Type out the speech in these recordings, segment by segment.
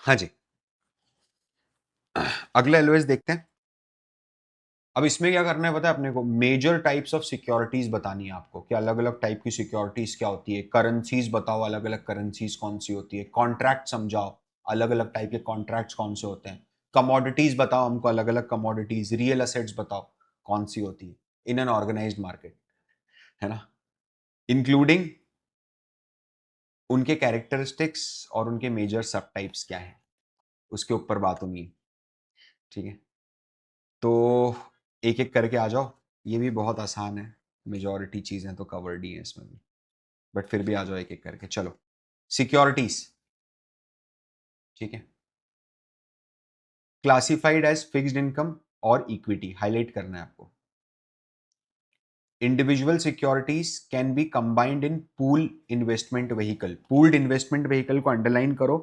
हाँ जी, अगला एलओएस देखते हैं। अब इसमें क्या करना है पता है अपने को, मेजर टाइप्स ऑफ सिक्योरिटीज बतानी है आपको कि अलग अलग टाइप की सिक्योरिटीज क्या होती है, करेंसीज बताओ अलग अलग करेंसीज कौन सी होती है, कॉन्ट्रैक्ट समझाओ अलग अलग टाइप के कॉन्ट्रैक्ट्स कौन से होते हैं, कमोडिटीज बताओ हमको अलग अलग कमोडिटीज, रियल असेट्स बताओ कौन सी होती है इन एन ऑर्गेनाइज्ड मार्केट, है ना, इंक्लूडिंग उनके कैरेक्टरिस्टिक्स और उनके मेजर सब टाइप्स क्या है, उसके ऊपर बात होगी। ठीक है, तो एक एक करके आ जाओ, ये भी बहुत आसान है, मेजॉरिटी चीजें तो कवर्ड ही है इसमें भी, बट फिर भी आ जाओ एक एक करके। चलो, सिक्योरिटीज, ठीक है, क्लासिफाइड एज फिक्स्ड इनकम और इक्विटी, हाईलाइट करना है आपको। Individual securities can be combined in pool investment vehicle, pooled investment vehicle को अंडरलाइन करो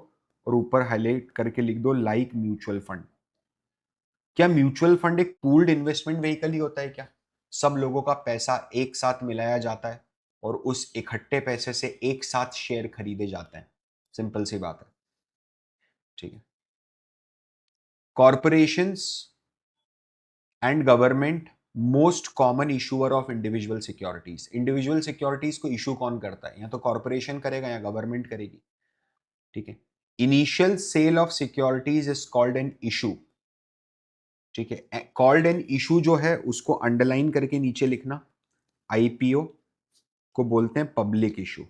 और ऊपर हाईलाइट करके लिख दो लाइक म्यूचुअल फंड। क्या म्यूचुअल फंड एक पूल्ड इन्वेस्टमेंट व्हीकल ही होता है क्या? सब लोगों का पैसा एक साथ मिलाया जाता है और उस इकट्ठे पैसे से एक साथ शेयर खरीदे जाते हैं, सिंपल सी बात है। ठीक है, corporations and government most common issuer of individual securities, individual securities को इशू कौन करता है? या तो कॉरपोरेशन करेगा या गवर्नमेंट करेगी। ठीक है, initial sale of securities is called an issue. ठीक है, कॉल्ड एन इशू जो है उसको अंडरलाइन करके नीचे लिखना, आईपीओ को बोलते हैं पब्लिक इशू।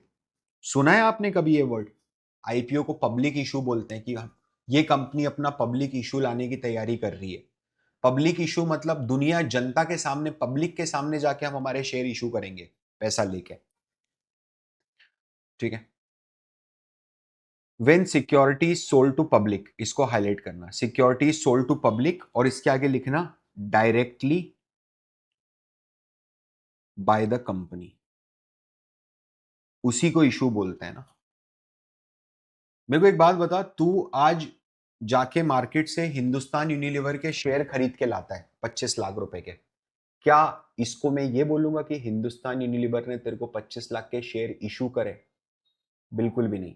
सुना है आपने कभी ये वर्ड? आईपीओ को पब्लिक इशू बोलते हैं कि ये कंपनी अपना पब्लिक इशू लाने की तैयारी कर रही है। पब्लिक इशू मतलब दुनिया जनता के सामने, पब्लिक के सामने जाके हम हमारे शेयर इशू करेंगे पैसा लेके। ठीक है, when security sold to public, इसको हाईलाइट करना, सिक्योरिटी सोल्ड टू पब्लिक और इसके आगे लिखना डायरेक्टली बाय द कंपनी, उसी को इशू बोलते हैं ना। मेरे को एक बात बता, तू आज जाके मार्केट से हिंदुस्तान यूनिलीवर के शेयर खरीद के लाता है 25 लाख रुपए के, क्या इसको मैं ये बोलूंगा कि हिंदुस्तान यूनिलीवर ने तेरे को 25 लाख के शेयर इशू करे? बिल्कुल भी नहीं।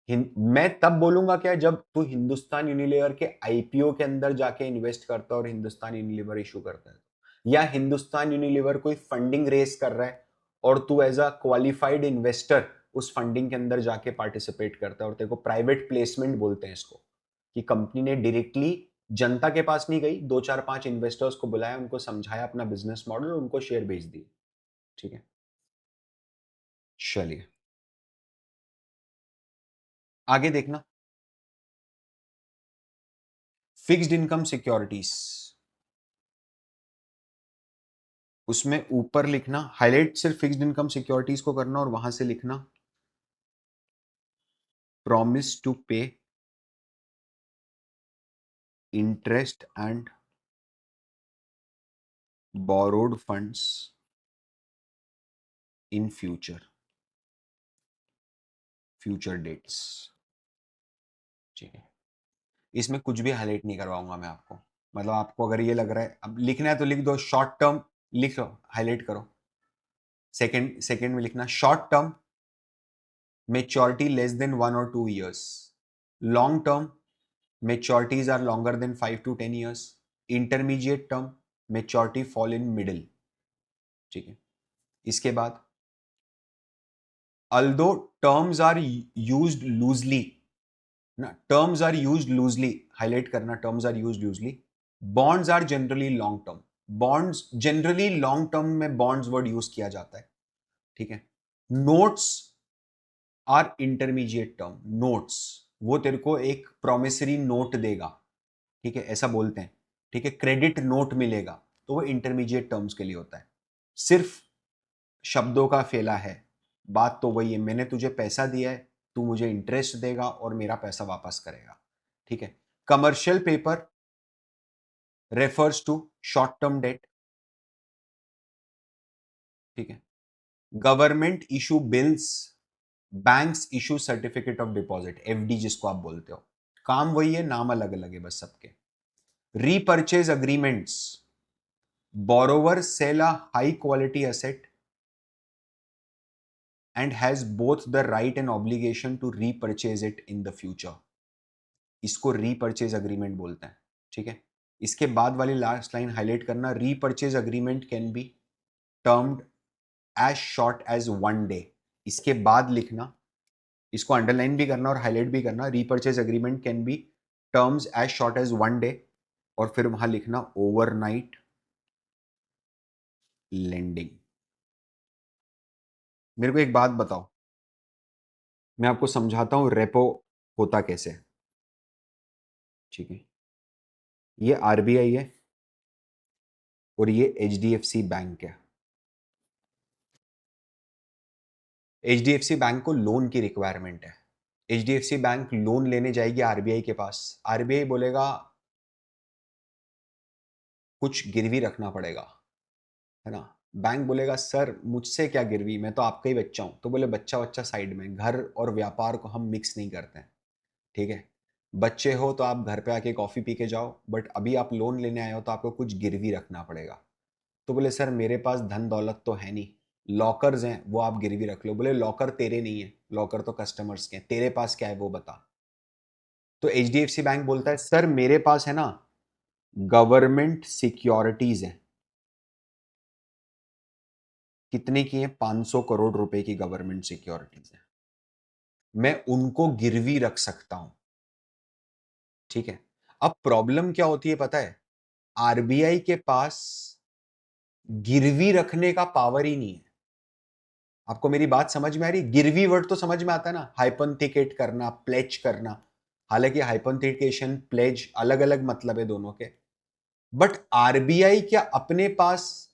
मैं तब बोलूंगा क्या, जब तू हिंदुस्तान यूनिलीवर के आईपीओ के अंदर जाके इन्वेस्ट करता है और हिंदुस्तान यूनिलीवर इशू करता है, या हिंदुस्तान यूनिलीवर कोई फंडिंग रेस कर रहा है और तू एज अ क्वालिफाइड इन्वेस्टर उस फंडिंग के अंदर जाके पार्टिसिपेट करता है, और तेरे को प्राइवेट प्लेसमेंट बोलते हैं इसको, कि कंपनी ने डायरेक्टली जनता के पास नहीं गई, दो चार पांच इन्वेस्टर्स को बुलाया, उनको समझाया अपना बिजनेस मॉडल और उनको शेयर बेच दिए। ठीक है, चलिए आगे देखना, फिक्स्ड इनकम सिक्योरिटीज, उसमें ऊपर लिखना, हाईलाइट सिर्फ फिक्स्ड इनकम सिक्योरिटीज को करना और वहां से लिखना promise to pay interest and borrowed funds in future, future dates. ठीक है, इसमें कुछ भी हाईलाइट नहीं करवाऊंगा मैं आपको, मतलब आपको अगर ये लग रहा है अब लिखना है तो लिख दो, शॉर्ट टर्म लिख लो, हाईलाइट करो, सेकंड सेकंड में लिखना short term maturity less than 1 or 2 years, long term maturities are longer than 5 to 10 years, intermediate term maturity fall in middle। ठीक है, इसके बाद although terms are used loosely, ना terms are used loosely, highlight करना terms are used loosely, bonds are generally long term, bonds generally long term में bonds word use किया जाता है। ठीक है, notes are intermediate term, notes वो तेरे को एक promissory note देगा, ठीक है, ऐसा बोलते हैं। ठीक है, क्रेडिट नोट मिलेगा तो वो इंटरमीडिएट टर्म्स के लिए होता है, सिर्फ शब्दों का फेला है, बात तो वही है, मैंने तुझे पैसा दिया है, तू मुझे इंटरेस्ट देगा और मेरा पैसा वापस करेगा। ठीक है, commercial paper refers to short term debt. ठीक है, government issue bills, banks issue certificate of deposit, FD जिसको आप बोलते हो, काम वही है, नाम अलग अलग है बस सबके। Repurchase agreements, borrower sell a high quality asset and has both the right and obligation to repurchase it in the future। इसको रीपर्चेज अग्रीमेंट बोलते हैं, ठीक है। इसके बाद वाली लास्ट लाइन हाईलाइट करना, repurchase agreement can be termed as short as 1 day. इसके बाद लिखना, इसको अंडरलाइन भी करना और हाईलाइट भी करना, repurchase agreement can be terms as short as 1 day, और फिर वहां लिखना ओवरनाइट लेंडिंग। मेरे को एक बात बताओ, मैं आपको समझाता हूं रेपो होता कैसे है, ठीक है। ये आरबीआई है और ये एचडीएफसी बैंक है। एचडीएफसी बैंक को लोन की रिक्वायरमेंट है। एचडीएफसी बैंक लोन लेने जाएगी आरबीआई के पास। आरबीआई बोलेगा कुछ गिरवी रखना पड़ेगा, है ना। बैंक बोलेगा सर मुझसे क्या गिरवी, मैं तो आपका ही बच्चा हूं। तो बोले बच्चा बच्चा साइड में, घर और व्यापार को हम मिक्स नहीं करते हैं, ठीक है। बच्चे हो तो आप घर पे आके कॉफी पी के जाओ, बट अभी आप लोन लेने आए हो तो आपको कुछ गिरवी रखना पड़ेगा। तो बोले सर मेरे पास धन दौलत तो है नहीं, लॉकर्स हैं वो आप गिरवी रख लो। बोले लॉकर तेरे नहीं है, लॉकर तो कस्टमर्स के हैं, तेरे पास क्या है वो बता। तो एचडीएफसी बैंक बोलता है सर मेरे पास है ना गवर्नमेंट सिक्योरिटीज है। कितने की है? 500 करोड़ रुपए की गवर्नमेंट सिक्योरिटीज है, मैं उनको गिरवी रख सकता हूं, ठीक है। अब प्रॉब्लम क्या होती है पता है, आरबीआई के पास गिरवी रखने का पावर ही नहीं है। आपको मेरी बात समझ में आ रही? गिरवी वर्ड तो समझ में आता है ना, हाइपोथेकेट करना, प्लेज करना। हालांकि हाइपोथेकेशन प्लेज अलग अलग मतलब है दोनों के, बट आरबीआई क्या अपने पास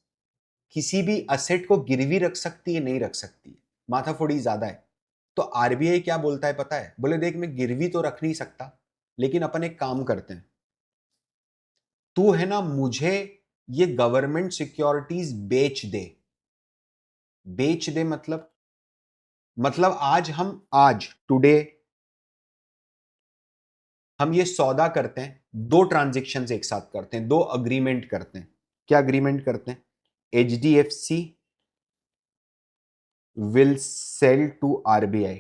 किसी भी असेट को गिरवी रख सकती है? नहीं रख सकती, माथाफोड़ी ज्यादा है। तो आरबीआई क्या बोलता है पता है, बोले देख मैं गिरवी तो रख नहीं सकता, लेकिन अपन एक काम करते हैं, तू है ना मुझे ये गवर्नमेंट सिक्योरिटीज बेच दे। बेच दे मतलब आज टुडे हम ये सौदा करते हैं, दो ट्रांजेक्शन एक साथ करते हैं, दो अग्रीमेंट करते हैं। क्या अग्रीमेंट करते हैं? HDFC will sell to RBI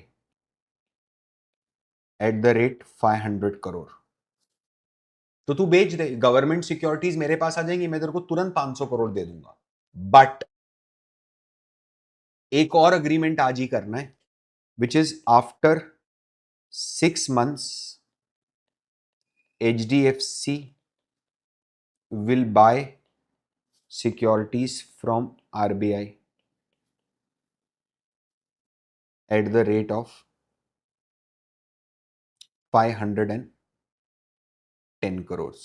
at the rate 500 crore. तो तू बेच दे, गवर्नमेंट सिक्योरिटीज मेरे पास आ जाएंगी, मैं तेरे को तुरंत 500 करोड़ दे दूंगा। बट एक और अग्रीमेंट आज ही करना है, which is after 6 months HDFC will buy securities from RBI at the rate of 510 crores।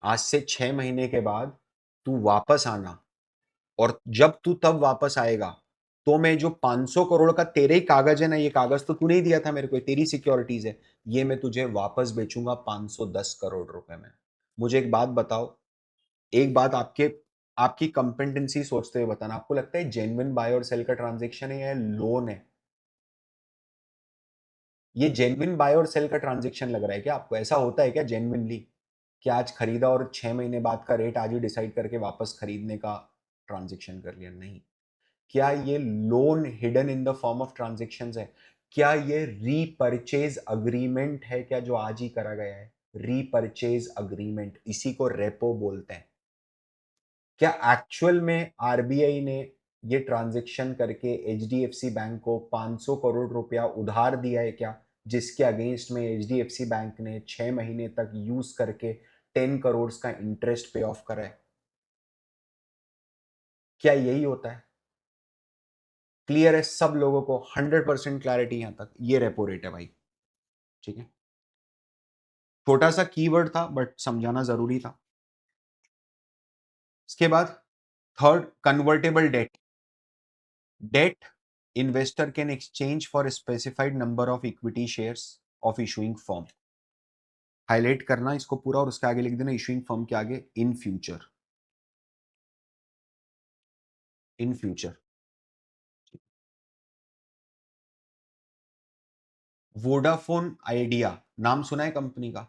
आज से 6 महीने के बाद तू वापस आना, और जब तू तब वापस आएगा तो मैं जो 500 करोड़ का तेरे ही कागज है ना, ये कागज तो तूने ही दिया था मेरे को, तेरी सिक्योरिटीज है, ये मैं तुझे वापस बेचूंगा 510 करोड़ रुपए में। मुझे एक बात बताओ, एक बात आपकी कंपेटेंसी सोचते हुए बताना, आपको लगता है जेन्युइन बाय और सेल का ट्रांजेक्शन है या लोन है? ये जेन्युइन बाय और सेल का ट्रांजेक्शन लग रहा है क्या आपको? ऐसा होता है क्या जेन्युइनली कि आज खरीदा और 6 महीने बाद का रेट आज ही डिसाइड करके वापस खरीदने का ट्रांजेक्शन कर लिया? नहीं। क्या ये loan hidden in the form of transaction है? क्या ये रीपर्चेज अग्रीमेंट है क्या जो आज ही करा गया है? रीपर्चेज अग्रीमेंट, इसी को रेपो बोलते हैं। क्या एक्चुअल में आरबीआई ने ये ट्रांजैक्शन करके एचडीएफसी बैंक को 500 करोड़ रुपया उधार दिया है क्या, जिसके अगेंस्ट में एचडीएफसी बैंक ने 6 महीने तक यूज करके 10 करोड़ का इंटरेस्ट पे ऑफ करा है? क्या यही होता है? क्लियर है सब लोगों को? 100% क्लैरिटी यहां तक? ये रेपो रेट है भाई, ठीक है। छोटा सा कीवर्ड था बट समझाना जरूरी था। इसके बाद third, convertible debt. Debt investor can exchange for a specified number of equity shares of issuing firm। Highlight करना इसको पूरा और उसके आगे लिख देना इशुइंग फर्म के आगे in future. In future. Vodafone idea नाम सुना है कंपनी का?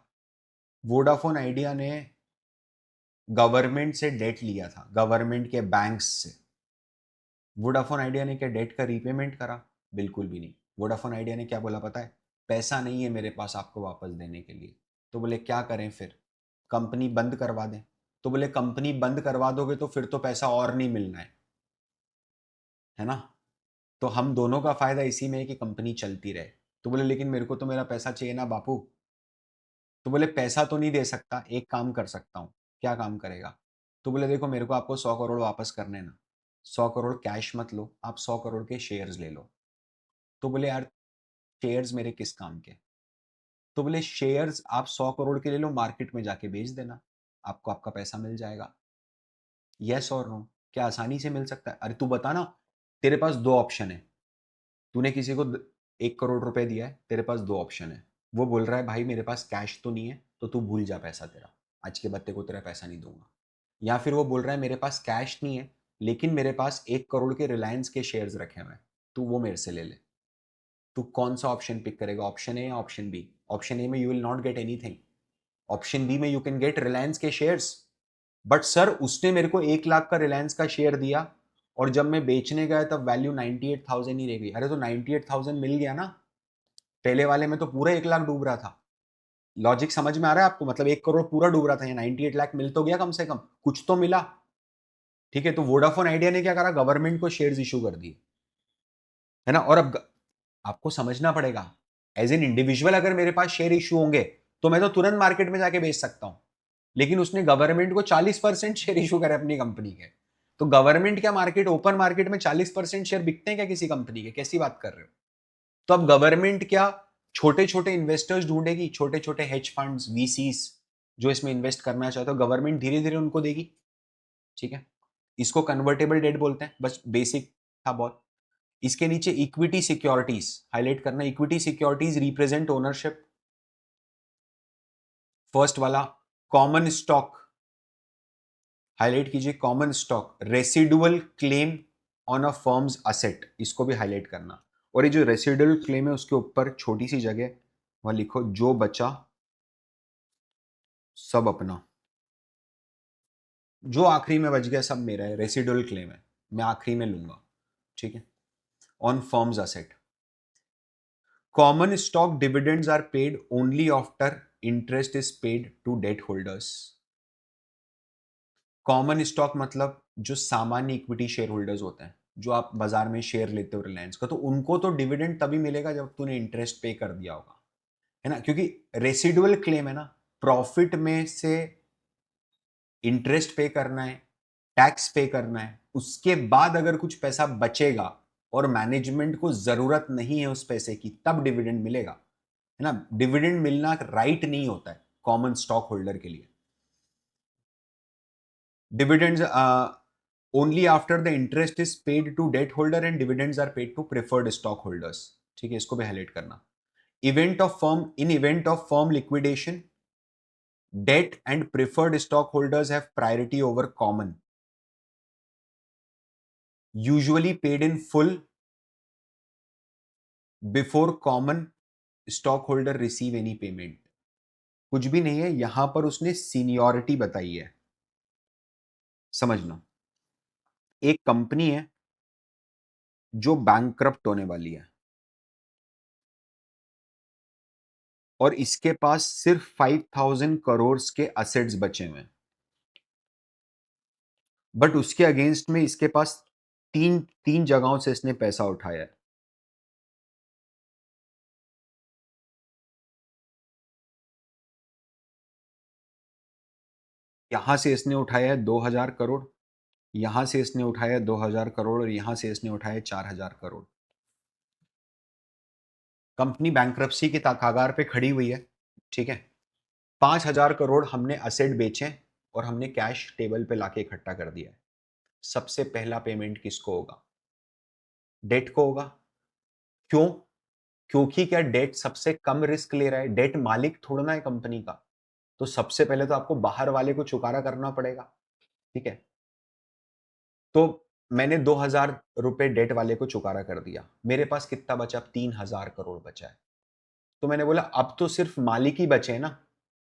वोडाफोन आइडिया ने गवर्नमेंट से डेट लिया था, गवर्नमेंट के बैंक्स से। वोडाफोन आइडिया ने क्या डेट का रीपेमेंट करा? बिल्कुल भी नहीं। वोडाफोन आइडिया ने क्या बोला पता है? पैसा नहीं है मेरे पास आपको वापस देने के लिए। तो बोले क्या करें फिर? कंपनी बंद करवा दें? तो बोले कंपनी बंद करवा दोगे तो फिर तो पैसा और नहीं मिलना है ना? तो हम दोनों का फायदा इसी में है कि कंपनी चलती रहे। तो बोले लेकिन मेरे को तो मेरा पैसा चाहिए ना बापू। तो बोले पैसा तो नहीं दे सकता, एक काम कर सकता हूँ। क्या काम करेगा? तो बोले देखो मेरे को आपको 100 करोड़ वापस करने ना, 100 करोड़ कैश मत लो, आप 100 करोड़ के शेयर्स ले लो। तो बोले यार शेयर्स मेरे किस काम के? तो बोले शेयर्स आप 100 करोड़ के ले लो, मार्केट में जाके बेच देना, आपको आपका पैसा मिल जाएगा। यस और नो? क्या आसानी से मिल सकता है? अरे तू बता ना, तेरे पास दो ऑप्शन है। तूने किसी को 1 करोड़ रुपए दिया है, तेरे पास दो ऑप्शन है। वो बोल रहा है भाई मेरे पास कैश तो नहीं है, तो तू भूल जा पैसा तेरा, आज के बाद तेरे को तेरा पैसा नहीं दूंगा। या फिर वो बोल रहा है मेरे पास कैश नहीं है, लेकिन मेरे पास 1 करोड़ के रिलायंस के शेयर्स रखे हुए हैं, तू वो मेरे से ले ले। तू कौन सा ऑप्शन पिक करेगा? ऑप्शन ए या ऑप्शन बी? ऑप्शन ए में you will not get anything, option B में यू कैन गेट रिलायंस के शेयर्स। बट सर उसने मेरे को 1 लाख का रिलायंस का शेयर दिया, और जब मैं बेचने गया तब वैल्यू 98,000 ही रह गई। अरे तो 98,000 मिल गया ना, पहले वाले में तो पूरा 1 लाख डूब रहा था। लॉजिक समझ में आ रहा है आपको? मतलब 1 करोड़ पूरा डूब रहा था, या 98 लाख मिल तो गया, कम से कम कुछ तो मिला। ठीक है, तो वोडाफोन आइडिया ने क्या करा? गवर्नमेंट को शेयर्स इशू कर दिए, है ना? और अब आपको समझना पड़ेगा, एज एन इंडिविजुअल अगर मेरे पास शेयर इशू होंगे तो मैं तो तुरंत मार्केट में जाके बेच सकता हूं, लेकिन उसने गवर्नमेंट को 40% शेयर इशू करे अपनी कंपनी के। तो गवर्नमेंट क्या मार्केट, ओपन मार्केट में 40% शेयर बिकते हैं क्या किसी कंपनी के? कैसी बात कर रहे हो? तो अब गवर्नमेंट क्या छोटे छोटे इन्वेस्टर्स ढूंढेगी, छोटे छोटे हेज फंड्स, वीसीस जो इसमें इन्वेस्ट करना चाहते हो, गवर्नमेंट धीरे धीरे उनको देगी। ठीक है, इसको कन्वर्टेबल डेट बोलते हैं, बस बेसिक था बहुत। इसके नीचे इक्विटी सिक्योरिटीज हाईलाइट करना। Equity securities represent ownership. First वाला कॉमन स्टॉक, हाईलाइट कीजिए, common stock residual claim on a firms asset, इसको भी हाईलाइट करना। और ये जो रेसिडुअल क्लेम है उसके ऊपर छोटी सी जगह वहां लिखो जो बचा सब अपना, जो आखिरी में बच गया सब मेरा है, रेसिडुअल क्लेम है, मैं आखिरी में लूंगा। ठीक है, on firms asset. Common stock dividends are paid only after interest is paid to debt holders. Common stock मतलब जो सामान्य इक्विटी शेयर होल्डर्स होते हैं, जो आप बाजार में शेयर लेते हो रिलायंस का, तो उनको तो डिविडेंड तभी मिलेगा जब तूने इंटरेस्ट पे कर दिया होगा, है ना? क्योंकि रेसिडुअल क्लेम है ना, प्रॉफिट में से इंटरेस्ट पे करना है, टैक्स पे करना है, उसके बाद अगर कुछ पैसा बचेगा और मैनेजमेंट को जरूरत नहीं है उस पैसे की, तब डिविडेंड मिलेगा, है ना? डिविडेंड मिलना राइट नहीं होता है कॉमन स्टॉक होल्डर के लिए। Dividends only after the interest is paid to debt holder and dividends are paid to preferred stock holders. ठीक है, इसको भी हाईलाइट करना। Event of firm, in event of firm liquidation, debt and preferred stockholders have priority over common, usually paid in full before common stockholder receive any payment। कुछ भी नहीं है यहां पर, उसने सीनियरिटी बताई है, समझना। एक कंपनी है जो बैंकक्रप्ट होने वाली है और इसके पास सिर्फ 5,000 करोड़ के असेट्स बचे हुए हैं, बट उसके अगेंस्ट में इसके पास तीन तीन जगहों से इसने पैसा उठाया है। यहां से इसने उठाया है 2,000 करोड़, यहां से इसने उठाया 2,000 करोड़, और यहां से इसने उठाया 4,000 करोड़। कंपनी बैंक्रप्सी की कगार पे खड़ी हुई है। ठीक है, 5,000 करोड़ हमने असेट बेचे और हमने कैश टेबल पे लाके इकट्ठा कर दिया है। सबसे पहला पेमेंट किसको होगा? डेट को होगा। क्यों? क्योंकि क्या डेट सबसे कम रिस्क ले रहा है, डेट मालिक थोड़ा ना है कंपनी का, तो सबसे पहले तो आपको बाहर वाले को चुकारा करना पड़ेगा। ठीक है, तो मैंने 2,000 रुपए डेट वाले को चुकारा कर दिया, मेरे पास कितना बचा? 3,000 करोड़ बचा है। तो मैंने बोला अब तो सिर्फ मालिक ही बचे हैं ना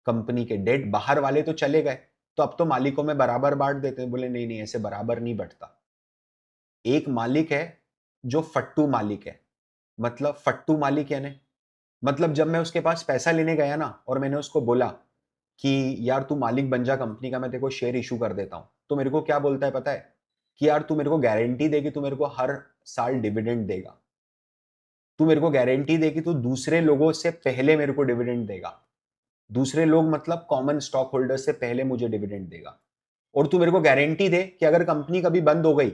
कंपनी के, डेट बाहर वाले तो चले गए, तो अब तो मालिकों में बराबर बांट देते हैं। बोले नहीं नहीं, ऐसे बराबर नहीं बंटता। एक मालिक है जो फट्टू मालिक है, मतलब फट्टू मालिक यानी मतलब जब मैं उसके पास पैसा लेने गया ना और मैंने उसको बोला कि यार तू मालिक बन जा कंपनी का, मैं तेरे को शेयर इशू कर देता हूं, तो मेरे को क्या बोलता है पता है? कि यार तू मेरे को गारंटी दे कि तू मेरे को हर साल डिविडेंड देगा, तू मेरे को गारंटी दे कि तू दूसरे लोगों से पहले मेरे को डिविडेंड देगा, दूसरे लोग मतलब कॉमन स्टॉक होल्डर से पहले मुझे डिविडेंड देगा, और तू मेरे को गारंटी दे कि अगर कंपनी कभी बंद हो गई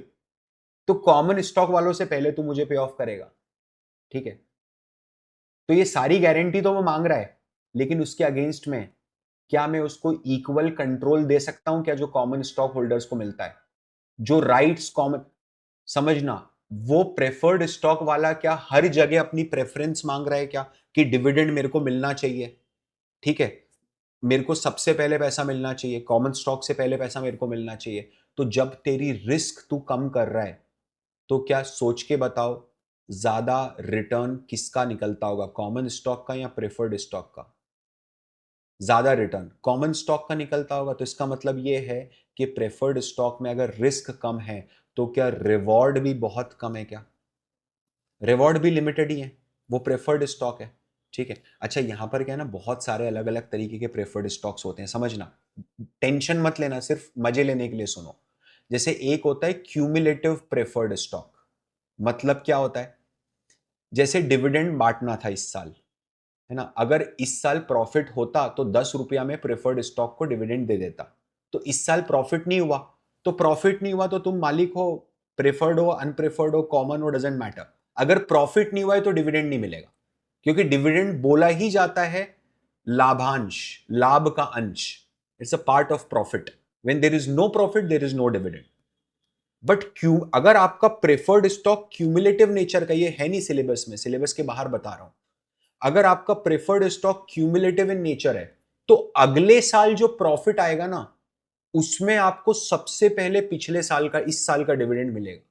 तो कॉमन स्टॉक वालों से पहले तू मुझे पे ऑफ करेगा। ठीक है, तो ये सारी गारंटी तो वो मांग रहा है, लेकिन उसके अगेंस्ट में क्या मैं उसको इक्वल कंट्रोल दे सकता हूं क्या जो कॉमन स्टॉक होल्डर्स को मिलता है? जो राइट्स कॉमन, समझना, वो प्रेफर्ड स्टॉक वाला क्या हर जगह अपनी प्रेफरेंस मांग रहा है क्या कि डिविडेंड मेरे को मिलना चाहिए? ठीक है, मेरे को सबसे पहले पैसा मिलना चाहिए, कॉमन स्टॉक से पहले पैसा मेरे को मिलना चाहिए। तो जब तेरी रिस्क तू कम कर रहा है, तो क्या सोच के बताओ, ज्यादा रिटर्न किसका निकलता होगा, कॉमन स्टॉक का या प्रेफर्ड स्टॉक का? ज्यादा रिटर्न कॉमन स्टॉक का निकलता होगा। तो इसका मतलब ये है कि प्रेफर्ड स्टॉक में अगर रिस्क कम है तो क्या रिवॉर्ड भी बहुत कम है क्या? रिवॉर्ड भी लिमिटेड ही है, वो प्रेफर्ड स्टॉक है। ठीक है, अच्छा यहां पर क्या है ना, बहुत सारे अलग अलग तरीके के प्रेफर्ड स्टॉक्स होते हैं, समझना, टेंशन मत लेना, सिर्फ मजे लेने के लिए सुनो। जैसे एक होता है क्यूमुलेटिव प्रेफर्ड स्टॉक। मतलब क्या होता है? जैसे डिविडेंड बांटना था इस साल, है ना, अगर इस साल प्रॉफिट होता तो 10 रुपया में प्रेफर्ड स्टॉक को डिविडेंड दे देता। तो इस साल प्रॉफिट नहीं हुआ, तो प्रॉफिट नहीं हुआ तो तुम मालिक हो, प्रेफर्ड हो, अनप्रेफर्ड हो, कॉमन हो, डजेंट मैटर। अगर प्रॉफिट नहीं हुआ है तो डिविडेंड नहीं मिलेगा, क्योंकि डिविडेंड बोला ही जाता है लाभांश, लाभ का अंश। It's a part of profit. When there is no profit there is no dividend. But क्यों, अगर आपका प्रेफर्ड स्टॉक क्यूमुलेटिव नेचर का, ये है नहीं सिलेबस में, सिलेबस के बाहर बता रहा हूं, अगर आपका preferred stock cumulative in nature है, तो अगले साल जो प्रॉफिट आएगा ना, उसमें आपको सबसे पहले पिछले साल का, इस साल का डिविडेंड मिलेगा,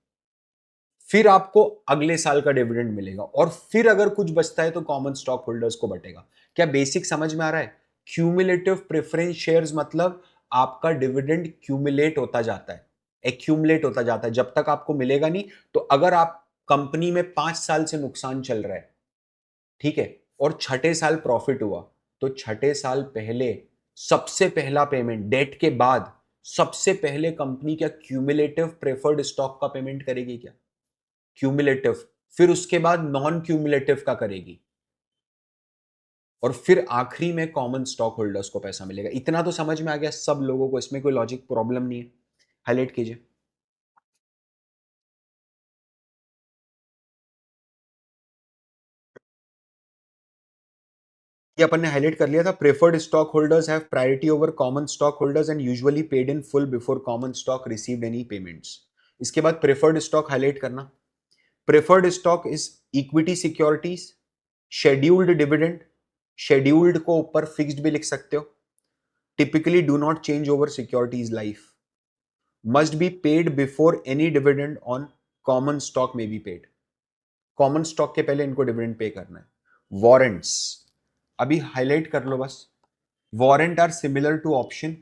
फिर आपको अगले साल का डिविडेंड मिलेगा, और फिर अगर कुछ बचता है तो कॉमन स्टॉक होल्डर्स को बटेगा। क्या बेसिक समझ में आ रहा है? क्यूमुलेटिव प्रेफरेंस शेयर्स मतलब आपका डिविडेंड क्यूमुलेट होता जाता है, एक्यूमुलेट होता जाता है, जब तक आपको मिलेगा नहीं। तो अगर आप कंपनी में 5 साल से नुकसान चल रहा है, ठीक है, और छठे साल प्रॉफिट हुआ, तो छठे साल पहले सबसे पहला पेमेंट डेट के बाद सबसे पहले कंपनी क्या क्यूमुलेटिव प्रेफर्ड स्टॉक का पेमेंट करेगी क्या? क्यूमुलेटिव। फिर उसके बाद नॉन क्यूमुलेटिव का करेगी, और फिर आखिरी में कॉमन स्टॉक होल्डर्स को पैसा मिलेगा। इतना तो समझ में आ गया सब लोगों को, इसमें कोई लॉजिक प्रॉब्लम नहीं है? हाईलाइट कीजिए। ये अपन ने हाईलाइट कर लिया था, preferred stock holders have priority over common stock holders and usually paid in full before common stock received any payments. इसके बाद प्रेफर्ड स्टॉक हाईलाइट करना। Preferred stock is equity securities, scheduled dividend, scheduled को ऊपर fixed भी लिख सकते हो, typically do not change over securities life, must be paid before any dividend on common stock में बी पेड, कॉमन स्टॉक के पहले इनको डिविडेंड पे करना है। वारंट्स अभी हाईलाइट कर लो बस। Warrant are similar to option,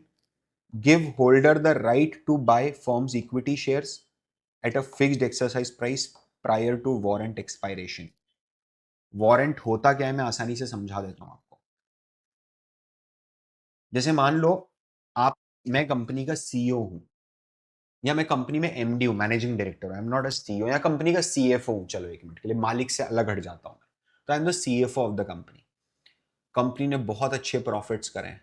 give holder the right to buy firms equity shares at a fixed exercise price prior to warrant expiration. Warrant होता क्या है मैं आसानी से समझा देता हूं आपको। जैसे मान लो आप, मैं कंपनी का सीईओ हूं, या मैं कंपनी में एमडी हूं, मैनेजिंग डायरेक्टर हूं, I am not a CEO, या कंपनी का सीएफओ हूं, चलो एक मिनट के लिए मालिक से अलग हट जाता हूं मैं, तो I am the CFO of the company. Company ने बहुत अच्छे प्रॉफिट्स करे हैं,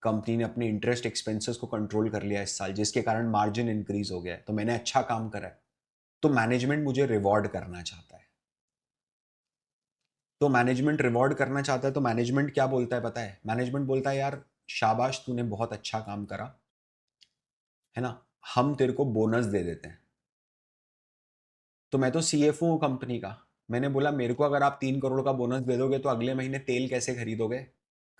कंपनी ने अपने इंटरेस्ट एक्सपेंसेस को कंट्रोल कर लिया इस साल, जिसके कारण मार्जिन इंक्रीज हो गया है, तो मैंने अच्छा काम करा है, तो मैनेजमेंट मुझे रिवॉर्ड करना चाहता है। तो मैनेजमेंट रिवॉर्ड करना चाहता है, तो मैनेजमेंट क्या बोलता है पता है? मैनेजमेंट बोलता है यार शाबाश तूने बहुत अच्छा काम करा, है ना, हम तेरे को बोनस दे देते हैं। तो मैं तो सीएफओ हूँ कंपनी का, मैंने बोला मेरे को अगर आप 3 करोड़ का बोनस दे दोगे तो अगले महीने तेल कैसे खरीदोगे?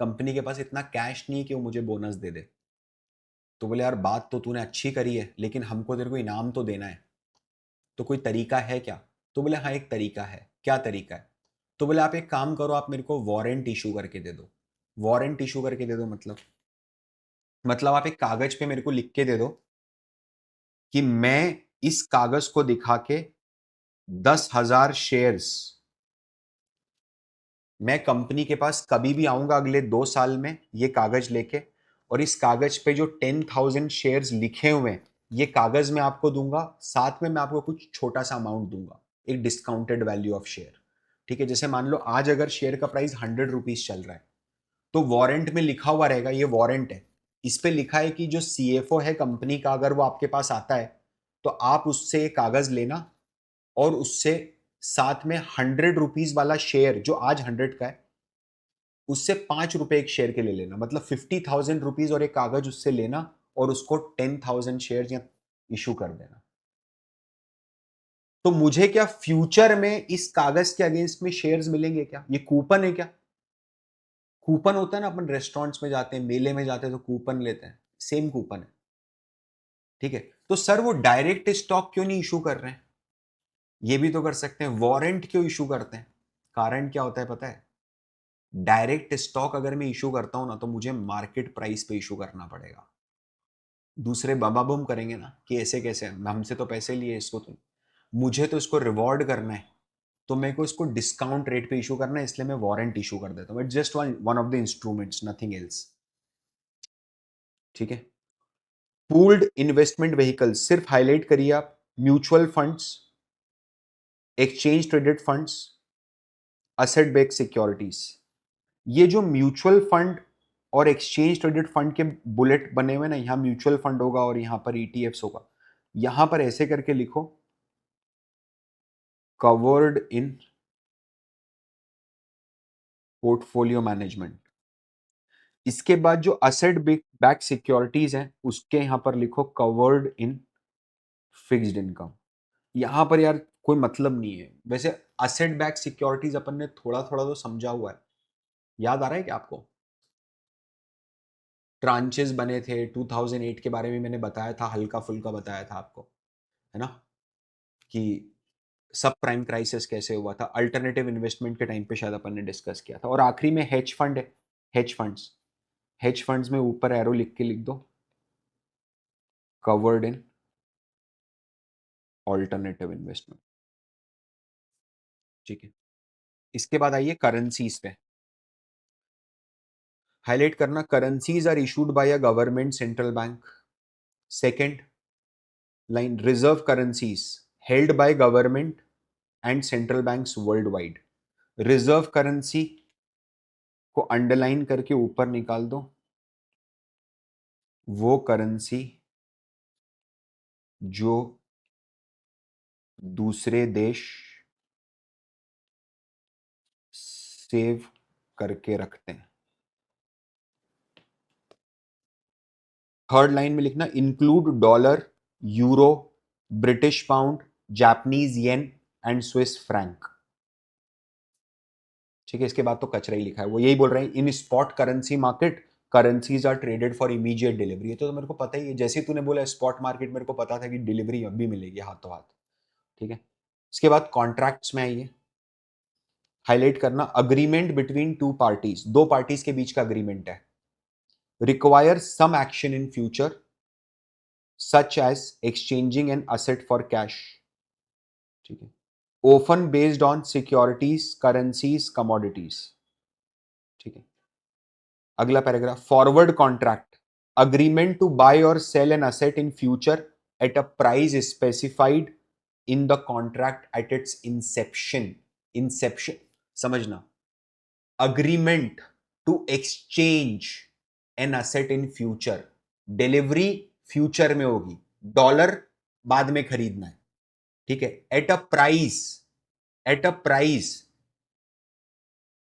कंपनी के पास इतना कैश नहीं है कि वो मुझे बोनस दे दे। तो बोले यार बात तो तूने अच्छी करी है, लेकिन हमको तेरे को इनाम तो देना है, तो कोई तरीका है क्या? तो बोले हाँ एक तरीका है। क्या तरीका है? तो बोले आप एक काम करो, आप मेरे को वारंट इशू करके दे दो। वारंट इशू करके दे दो मतलब आप एक कागज पे मेरे को लिख के दे दो कि मैं इस कागज को दिखा के 10,000 शेयर्स मैं कंपनी के पास कभी भी आऊंगा अगले 2 साल में ये कागज लेके, और इस कागज पे जो 10,000 शेयर्स लिखे हुए हैं ये कागज मैं आपको दूंगा, साथ में मैं आपको कुछ छोटा सा अमाउंट दूंगा, एक डिस्काउंटेड वैल्यू ऑफ शेयर। ठीक है, जैसे मान लो आज अगर शेयर का प्राइस 100 रुपीज चल रहा है, तो वारंट में लिखा हुआ रहेगा, ये वारंट है, इस पे लिखा है कि जो सीएफओ है कंपनी का अगर वो आपके पास आता है तो आप उससे ये कागज लेना, और उससे साथ में 100 रुपीज वाला शेयर जो आज 100 का है उससे 5 रुपए एक शेयर के ले लेना, मतलब 50,000 रुपीज और एक कागज उससे लेना, और उसको 10,000 शेयर या इशू कर देना। तो मुझे क्या फ्यूचर में इस कागज के अगेंस्ट में शेयर्स मिलेंगे क्या? ये कूपन है क्या? कूपन होता है ना, अपन रेस्टोरेंट्स में जाते हैं, मेले में जाते हैं तो कूपन लेते हैं, सेम कूपन है। ठीक है, तो सर वो डायरेक्ट स्टॉक क्यों नहीं इशू कर रहे हैं? ये भी तो कर सकते हैं। वारंट क्यों इशू करते हैं? कारण क्या होता है पता है? डायरेक्ट स्टॉक अगर मैं इशू करता हूं ना तो मुझे मार्केट प्राइस पे इशू करना पड़ेगा। दूसरे बाबा बूम करेंगे ना कि ऐसे कैसे, हमसे तो पैसे लिए इसको, तो मुझे तो इसको रिवॉर्ड करना है, तो मेरे को इसको डिस्काउंट रेट पे इशू करना है, इसलिए मैं वारंट इशू कर देता हूँ। It's just one of the instruments, nothing else. ठीक है, पूल्ड इन्वेस्टमेंट व्हीकल सिर्फ हाईलाइट करिए आप, mutual funds, exchange traded funds, asset based securities. ये जो म्यूचुअल फंड और एक्सचेंज ट्रेडेड फंड के बुलेट बने हुए ना, यहां म्यूचुअल फंड होगा और यहां पर ईटीएफ्स होगा, यहां पर ऐसे करके लिखो, कवर्ड इन पोर्टफोलियो मैनेजमेंट। इसके बाद जो असेट बैक सिक्योरिटीज हैं उसके यहां पर लिखो कवर्ड इन फिक्स्ड इनकम। यहां पर यार कोई मतलब नहीं है वैसे। असेट बैक सिक्योरिटीज अपन ने थोड़ा थोड़ा तो समझा हुआ है, याद आ रहा है क्या आपको? ट्रांचेस बने थे 2008 के बारे में मैंने बताया था, हल्का फुल्का बताया था आपको, है ना, कि सब प्राइम क्राइसिस कैसे हुआ था, अल्टरनेटिव इन्वेस्टमेंट के टाइम पे शायद अपन ने डिस्कस किया था। और आखिरी में हेज फंड है, हेज फंड्स। हेज फंड्स में ऊपर एरो लिख के लिख दो, कवर्ड इन ऑल्टरनेटिव इन्वेस्टमेंट। ठीक है, इसके बाद आइए करेंसीज पे, हाईलाइट करना, currencies are issued by a government central bank. Second line, reserve currencies held by government and central banks worldwide. Reserve currency को अंडरलाइन करके ऊपर निकाल दो, वो करेंसी जो दूसरे देश सेव करके रखते हैं। थर्ड लाइन में लिखना, include dollar, euro, British pound, Japanese yen and Swiss franc. ठीक है, इसके बाद तो कचरा ही लिखा है, वो यही बोल रहे हैं, in spot currency market currencies are traded for immediate delivery. तो मेरे को पता ही है, जैसे ही तूने बोला स्पॉट मार्केट, मेरे को पता था कि डिलीवरी अब भी मिलेगी हाथों हाथ। ठीक है, इसके बाद कॉन्ट्रैक्ट्स में आइए, हाईलाइट करना, अग्रीमेंट बिटवीन टू पार्टीज, दो पार्टीज के बीच का अग्रीमेंट है, require some action in future such as exchanging an asset for cash. ठीक है, often based on securities, currencies, commodities. ठीक है, अगला paragraph, forward contract, agreement to buy or sell an asset in future at a price specified in the contract at its inception. Inception समझना, agreement to exchange an asset in future, delivery future में होगी, dollar बाद में खरीदना है। ठीक है, at a price, at a price